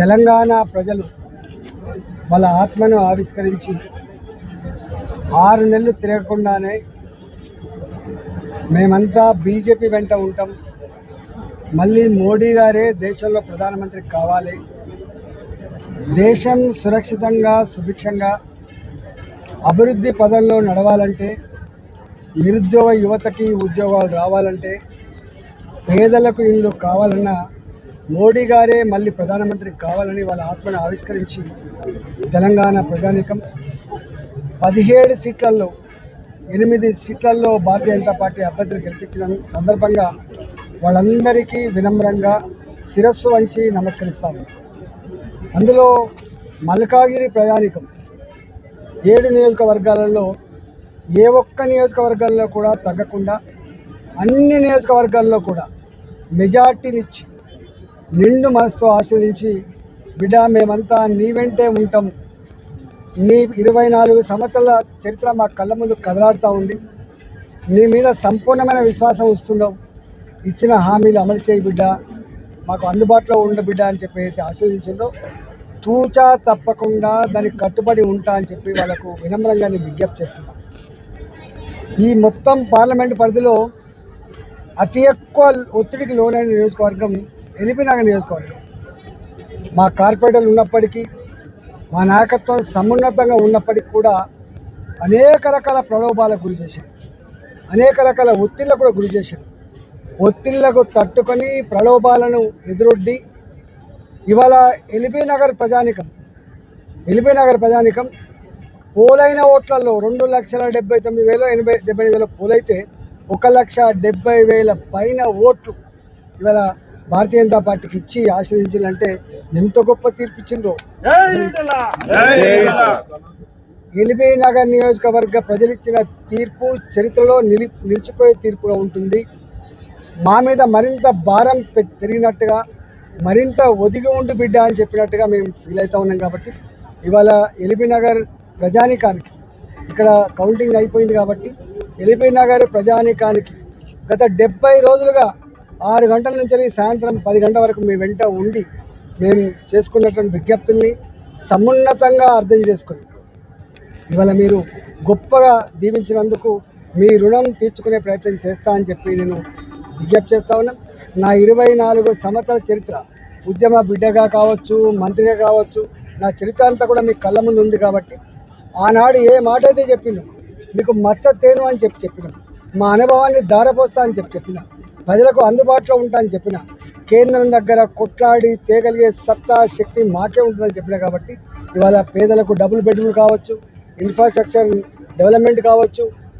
తెలంగాణ ప్రజలు వాళ్ళ ఆత్మను ఆవిష్కరించి 6 నెలలు తిరగకుండానే మేమంతా బీజేపీ వెంట ఉంటాం, మళ్ళీ మోడీ గారే దేశంలో ప్రధానమంత్రి కావాలి, దేశం సురక్షితంగా సుభిక్షంగా అభివృద్ధి పదంలో నడవాలంటే, నిరుద్యోగ యువతకి ఉద్యోగాలు రావాలంటే, పేదలకు ఇల్లు కావాలన్నా మోడీ గారే మళ్ళీ ప్రధానమంత్రి కావాలని వాళ్ళ ఆత్మను ఆవిష్కరించి తెలంగాణ ప్రజానీకం 17 సీట్లలో 8 సీట్లలో భారతీయ జనతా పార్టీ అభ్యర్థులు గెలిపించిన సందర్భంగా వాళ్ళందరికీ వినమ్రంగా శిరస్సు వంచి నమస్కరిస్తాము. అందులో మల్కాగిరి ప్రజానీకం 7 నియోజకవర్గాలలో ఏ ఒక్క నియోజకవర్గాల్లో కూడా తగ్గకుండా అన్ని నియోజకవర్గాల్లో కూడా మెజార్టీనిచ్చి నిండు మనసుతో ఆశీర్వదించి, బిడ్డ మేమంతా నీ వెంటే ఉంటాం, నీ 24 సంవత్సరాల చరిత్ర మా కళ్ళ ముందు కదలాడుతూ ఉంది, నీ మీద సంపూర్ణమైన విశ్వాసం వస్తున్నావు, ఇచ్చిన హామీలు అమలు చేయి బిడ్డ, మాకు అందుబాటులో ఉండ బిడ్డ అని చెప్పి ఆశీర్వదించిందో తూచా తప్పకుండా దానికి కట్టుబడి ఉంటా అని చెప్పి వాళ్ళకు వినమ్రంగా విజ్ఞప్తి చేస్తున్నాం. ఈ మొత్తం పార్లమెంటు పరిధిలో అతి ఎక్కువ ఒత్తిడికి లోనైన నియోజకవర్గం ఎల్బీనగర్ నియోజకవర్గం. మా కార్పొరేటర్లు ఉన్నప్పటికీ, మా నాయకత్వం సమున్నతంగా ఉన్నప్పటికీ కూడా అనేక రకాల ప్రలోభాలకు గురి చేశారు, అనేక రకాల ఒత్తిళ్లకు కూడా గురి చేశారు. ఒత్తిళ్లకు తట్టుకొని ప్రలోభాలను ఎదురొడ్డి ఇవాళ ఎల్బీనగర్ ప్రజానీకం పోలైన ఓట్లలో 2,79,000 పోలైతే 1,70,000 పైన ఓట్లు ఇవాళ భారతీయ జనతా పార్టీకి ఇచ్చి ఆశీర్వదించాలంటే ఎంత గొప్ప తీర్పు ఇచ్చిండ్రో. ఎల్బీనగర్ నియోజకవర్గ ప్రజలిచ్చిన తీర్పు చరిత్రలో నిలిచిపోయే తీర్పుగా ఉంటుంది. మా మీద మరింత భారం పెరిగినట్టుగా, మరింత ఒదిగి ఉండి బిడ్డ అని చెప్పినట్టుగా మేము ఫీల్ అవుతూ ఉన్నాం. కాబట్టి ఇవాళ ఎల్బీనగర్ ప్రజానీకానికి, ఇక్కడ కౌంటింగ్ అయిపోయింది కాబట్టి ఎల్బీనగర్ ప్రజానీకానికి గత 70 రోజులుగా 6 గంటల నుంచి సాయంత్రం 10 గంటల వరకు మీ వెంట ఉండి మేము చేసుకున్నటువంటి విజ్ఞప్తుల్ని సమున్నతంగా అర్థం చేసుకొని ఇవాళ మీరు గొప్పగా దీవించినందుకు మీ రుణం తీర్చుకునే ప్రయత్నం చేస్తా అని చెప్పి నేను విజ్ఞప్తి చేస్తా ఉన్నాను. నా 24 సంవత్సరాల చరిత్ర, ఉద్యమ బిడ్డగా కావచ్చు, మంత్రిగా కావచ్చు, నా చరిత్ర అంతా కూడా మీ కళ్ళ ముందు ఉంది. కాబట్టి ఆనాడు ఏ మాట అయితే చెప్పినాం, మీకు మచ్చ తేను అని చెప్పినాం, మా అనుభవాన్ని దారపోస్తా అని చెప్పిన, ప్రజలకు అందుబాటులో ఉంటా అని చెప్పిన, కేంద్రం దగ్గర కొట్లాడి తేగలిగే సత్తా శక్తి మాకే ఉంటుందని చెప్పిన. కాబట్టి ఇవాళ పేదలకు డబుల్ బెడ్రూమ్ కావచ్చు, ఇన్ఫ్రాస్ట్రక్చర్ డెవలప్మెంట్ కావచ్చు,